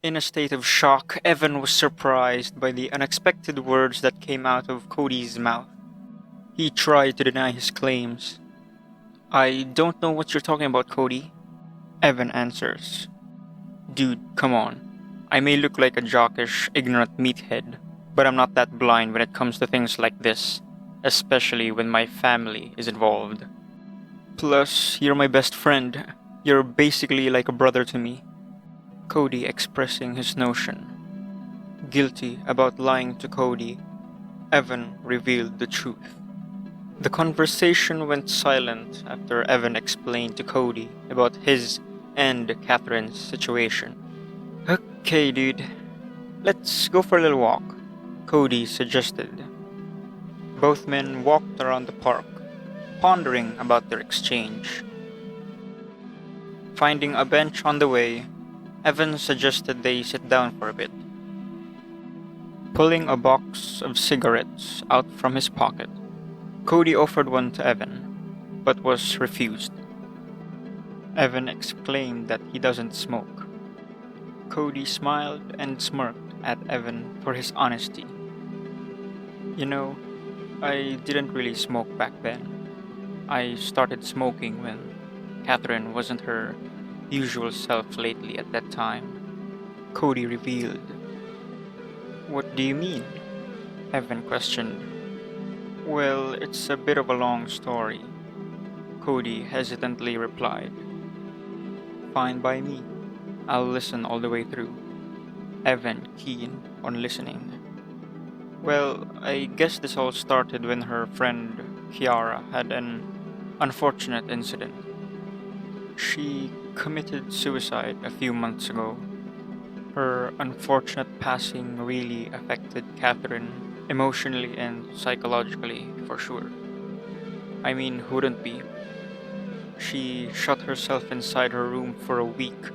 In a state of shock, Evan was surprised by the unexpected words that came out of Cody's mouth. He tried to deny his claims. I don't know what you're talking about, Cody. Evan answers. Dude, come on. I may look like a jockish, ignorant meathead, but I'm not that blind when it comes to things like this, especially when my family is involved. Plus, you're my best friend. You're basically like a brother to me. Cody expressing his notion. Guilty about lying to Cody, Evan revealed the truth. The conversation went silent after Evan explained to Cody about his and Katherine's situation. Okay, dude, let's go for a little walk, Cody suggested. Both men walked around the park, pondering about their exchange. Finding a bench on the way, Evan suggested they sit down for a bit. Pulling a box of cigarettes out from his pocket, Cody offered one to Evan, but was refused. Evan exclaimed that he doesn't smoke. Cody smiled and smirked at Evan for his honesty. You know, I didn't really smoke back then. I started smoking when Katherin wasn't her usual self lately at that time, Cody revealed. What do you mean? Evan questioned. Well, it's a bit of a long story, Cody hesitantly replied. Fine by me. I'll listen all the way through. Evan keen on listening. Well, I guess this all started when her friend Kiara had an unfortunate incident. She committed suicide a few months ago. Her unfortunate passing really affected Katherin emotionally and psychologically, for sure. I mean, who wouldn't be? She shut herself inside her room for a week.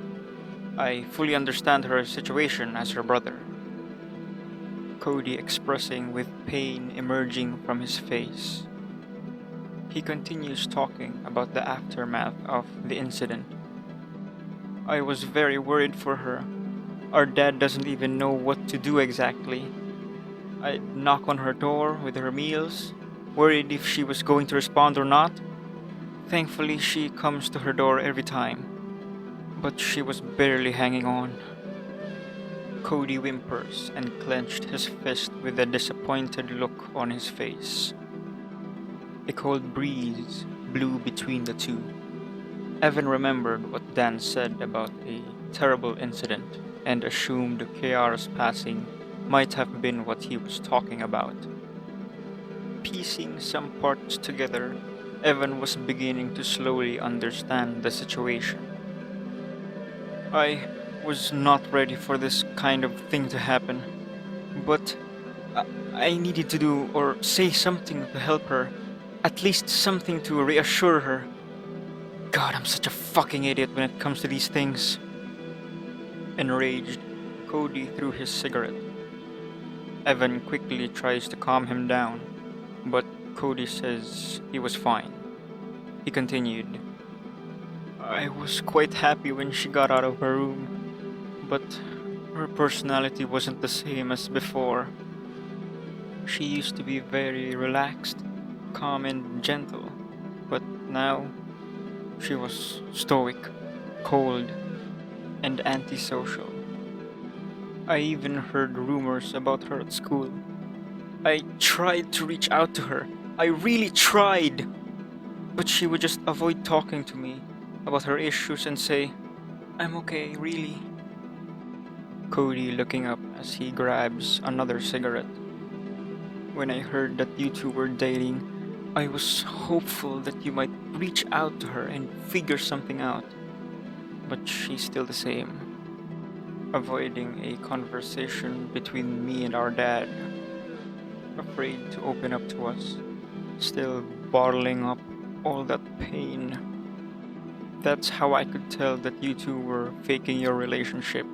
I fully understand her situation as her brother. Cody expressing with pain emerging from his face. He continues talking about the aftermath of the incident. I was very worried for her. Our dad doesn't even know what to do exactly. I'd knock on her door with her meals, worried if she was going to respond or not. Thankfully, she comes to her door every time, but she was barely hanging on. Cody whimpers and clenched his fist with a disappointed look on his face. A cold breeze blew between the two. Evan remembered what Dan said about a terrible incident and assumed Kiara's passing might have been what he was talking about. Piecing some parts together, Evan was beginning to slowly understand the situation. I was not ready for this kind of thing to happen, but I needed to do or say something to help her, at least something to reassure her. God, I'm such a fucking idiot when it comes to these things. Enraged, Cody threw his cigarette. Evan quickly tries to calm him down, but Cody says he was fine. He continued, I was quite happy when she got out of her room, but her personality wasn't the same as before. She used to be very relaxed, calm and gentle, but now she was stoic, cold, and antisocial. I even heard rumors about her at school. I tried to reach out to her. I really tried! But she would just avoid talking to me about her issues and say, I'm okay, really. Cody looking up as he grabs another cigarette. When I heard that you two were dating, I was hopeful that you might reach out to her and figure something out. But she's still the same. Avoiding a conversation between me and our dad. Afraid to open up to us. Still bottling up all that pain. That's how I could tell that you two were faking your relationship.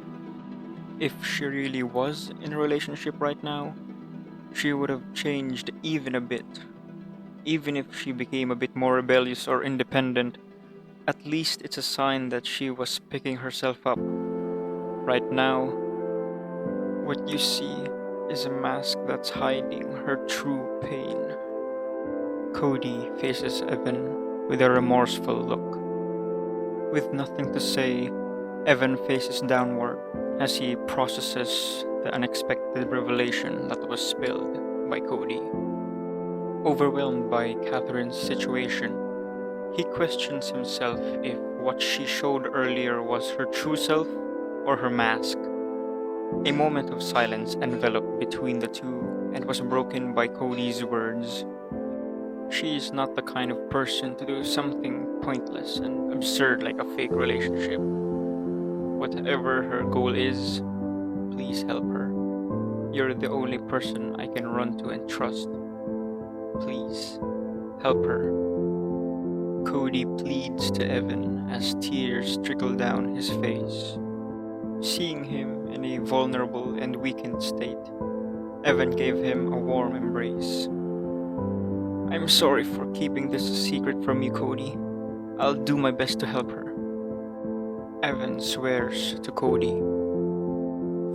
If she really was in a relationship right now, she would have changed even a bit. Even if she became a bit more rebellious or independent, at least it's a sign that she was picking herself up. Right now, what you see is a mask that's hiding her true pain. Cody faces Evan with a remorseful look. With nothing to say, Evan faces downward as he processes the unexpected revelation that was spilled by Cody. Overwhelmed by Katherin's situation, he questions himself if what she showed earlier was her true self or her mask. A moment of silence enveloped between the two and was broken by Cody's words. She is not the kind of person to do something pointless and absurd like a fake relationship. Whatever her goal is, please help her. You're the only person I can run to and trust. Please, help her. Cody pleads to Evan as tears trickle down his face. Seeing him in a vulnerable and weakened state, Evan gave him a warm embrace. I'm sorry for keeping this a secret from you, Cody. I'll do my best to help her. Evan swears to Cody.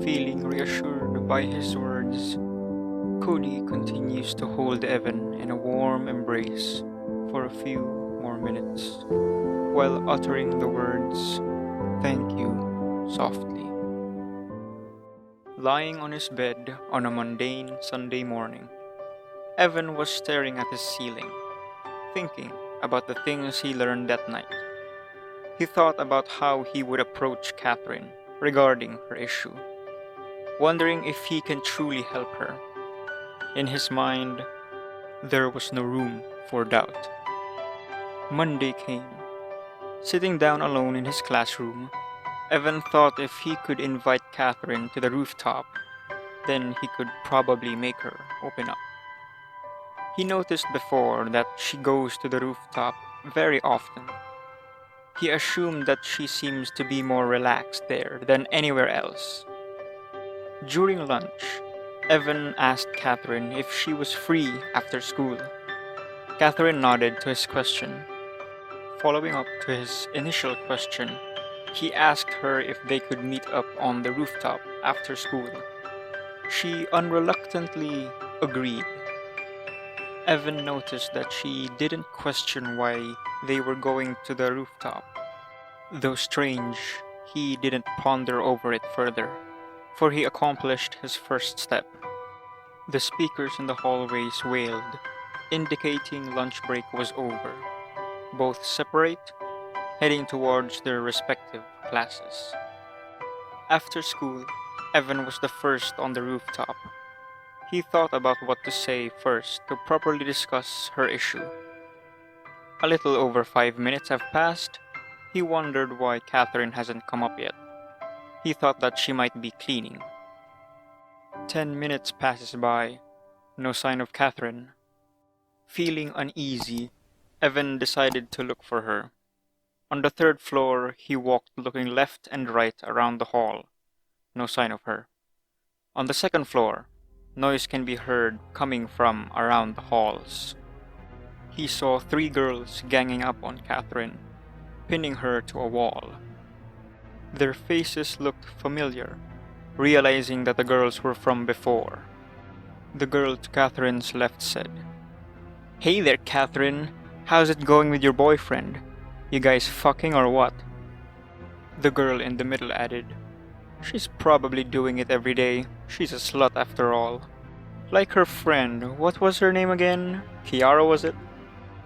Feeling reassured by his words, Cody continues to hold Evan in a warm embrace for a few more minutes, while uttering the words, "Thank you," softly. Lying on his bed on a mundane Sunday morning, Evan was staring at his ceiling, thinking about the things he learned that night. He thought about how he would approach Katherin regarding her issue, wondering if he can truly help her. In his mind, there was no room for doubt. Monday came. Sitting down alone in his classroom, Evan thought if he could invite Katherin to the rooftop, then he could probably make her open up. He noticed before that she goes to the rooftop very often. He assumed that she seems to be more relaxed there than anywhere else. During lunch, Evan asked Katherin if she was free after school. Katherin nodded to his question. Following up to his initial question, he asked her if they could meet up on the rooftop after school. She unreluctantly agreed. Evan noticed that she didn't question why they were going to the rooftop. Though strange, he didn't ponder over it further, for he accomplished his first step. The speakers in the hallways wailed, indicating lunch break was over. Both separate, heading towards their respective classes. After school, Evan was the first on the rooftop. He thought about what to say first to properly discuss her issue. A little over 5 minutes have passed. He wondered why Katherin hasn't come up yet. He thought that she might be cleaning. 10 minutes passes by. No sign of Katherin. Feeling uneasy, Evan decided to look for her. On the third floor, he walked looking left and right around the hall. No sign of her. On the second floor, noise can be heard coming from around the halls. He saw 3 girls ganging up on Katherin, pinning her to a wall. Their faces looked familiar, realizing that the girls were from before. The girl to Katherin's left said, "Hey there, Katherin. How's it going with your boyfriend? You guys fucking or what?" The girl in the middle added, "She's probably doing it every day. She's a slut after all. Like her friend, what was her name again? Kiara, was it?"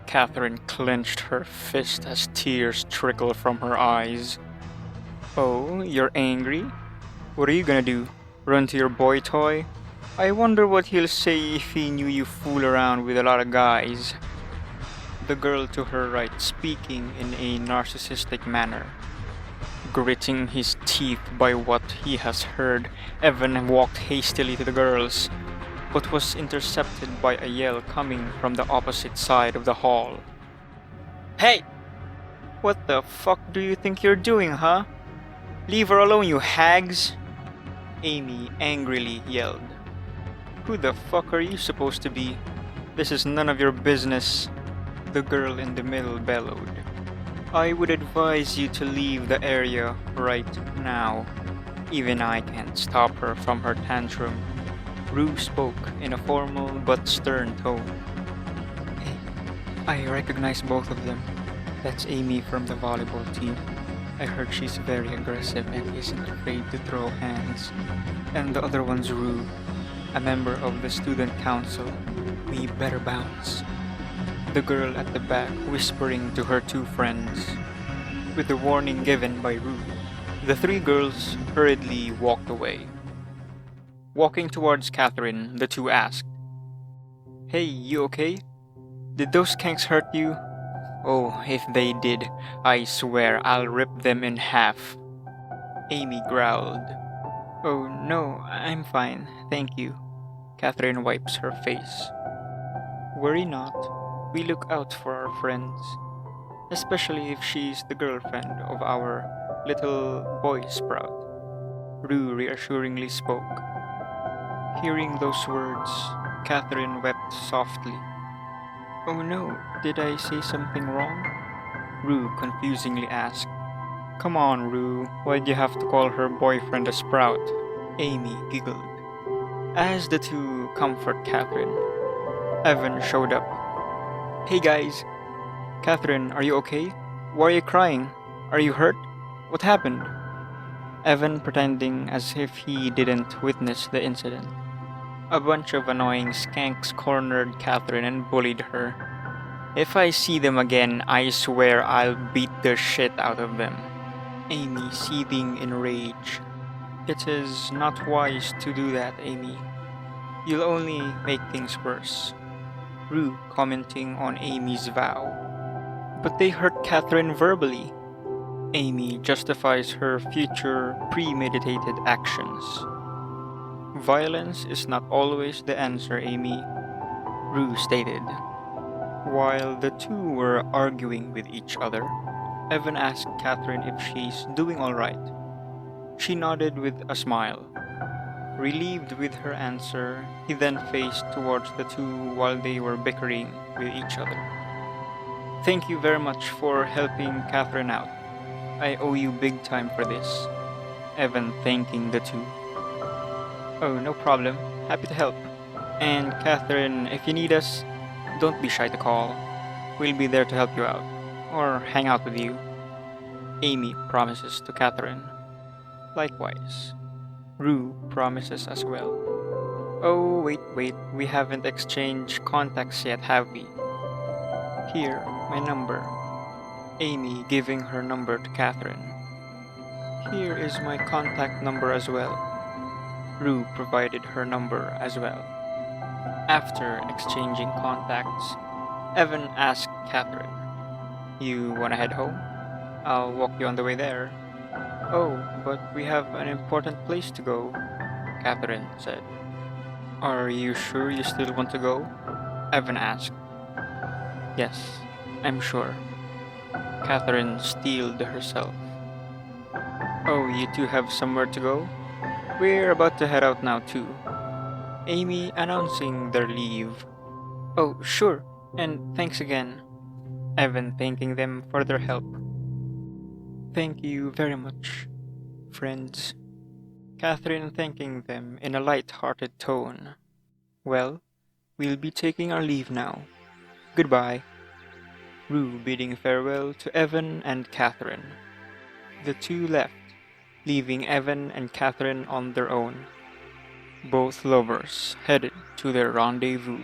Katherin clenched her fist as tears trickled from her eyes. "Oh, you're angry? What are you gonna do? Run to your boy toy? I wonder what he'll say if he knew you fool around with a lot of guys." The girl to her right speaking in a narcissistic manner. Gritting his teeth by what he has heard, Evan walked hastily to the girls, but was intercepted by a yell coming from the opposite side of the hall. "Hey! What the fuck do you think you're doing, huh? Leave her alone, you hags!" Amy angrily yelled. "Who the fuck are you supposed to be? This is none of your business," the girl in the middle bellowed. "I would advise you to leave the area right now." Even I can't stop her from her tantrum. Rue spoke in a formal but stern tone. Hey, I recognize both of them. That's Amy from the volleyball team. I heard she's very aggressive and isn't afraid to throw hands. And the other one's Rue, a member of the student council. We better bounce. The girl at the back whispering to her two friends. With the warning given by Rue, the three girls hurriedly walked away. Walking towards Katherin, the two asked, Hey, you okay? Did those skanks hurt you? Oh, if they did, I swear I'll rip them in half. Amy growled. Oh no, I'm fine, thank you. Katherin wipes her face. Worry not, we look out for our friends, especially if she's the girlfriend of our little boy sprout. Rue reassuringly spoke. Hearing those words, Katherin wept softly. Oh no, did I say something wrong? Rue confusingly asked. Come on, Rue, why'd you have to call her boyfriend a sprout? Amy giggled. As the two comfort Katherin, Evan showed up. Hey guys! Katherin, are you okay? Why are you crying? Are you hurt? What happened? Evan pretending as if he didn't witness the incident. A bunch of annoying skanks cornered Katherin and bullied her. If I see them again, I swear I'll beat the shit out of them. Amy seething in rage. It is not wise to do that, Amy. You'll only make things worse. Rue commenting on Amy's vow. But they hurt Katherin verbally. Amy justifies her future premeditated actions. Violence is not always the answer, Amy, Rue stated. While the two were arguing with each other, Evan asked Katherin if she's doing alright. She nodded with a smile. Relieved with her answer, he then faced towards the two while they were bickering with each other. Thank you very much for helping Katherin out. I owe you big time for this. Evan thanking the two. Oh, no problem. Happy to help. And Katherin, if you need us, don't be shy to call. We'll be there to help you out, or hang out with you. Amy promises to Katherin. Likewise, Rue promises as well. Oh, wait, we haven't exchanged contacts yet, have we? Here, my number. Amy giving her number to Katherin. Here is my contact number as well. Rue provided her number as well. After exchanging contacts, Evan asked Katherin, You wanna head home? I'll walk you on the way there. Oh, but we have an important place to go, Katherin said. Are you sure you still want to go? Evan asked. Yes, I'm sure. Katherin steeled herself. Oh, you two have somewhere to go? We're about to head out now too. Amy announcing their leave. Oh, sure, and thanks again. Evan thanking them for their help. Thank you very much, friends. Katherin thanking them in a light-hearted tone. Well, we'll be taking our leave now. Goodbye. Rue bidding farewell to Evan and Katherin. The two left, leaving Evan and Katherin on their own. Both lovers headed to their rendezvous.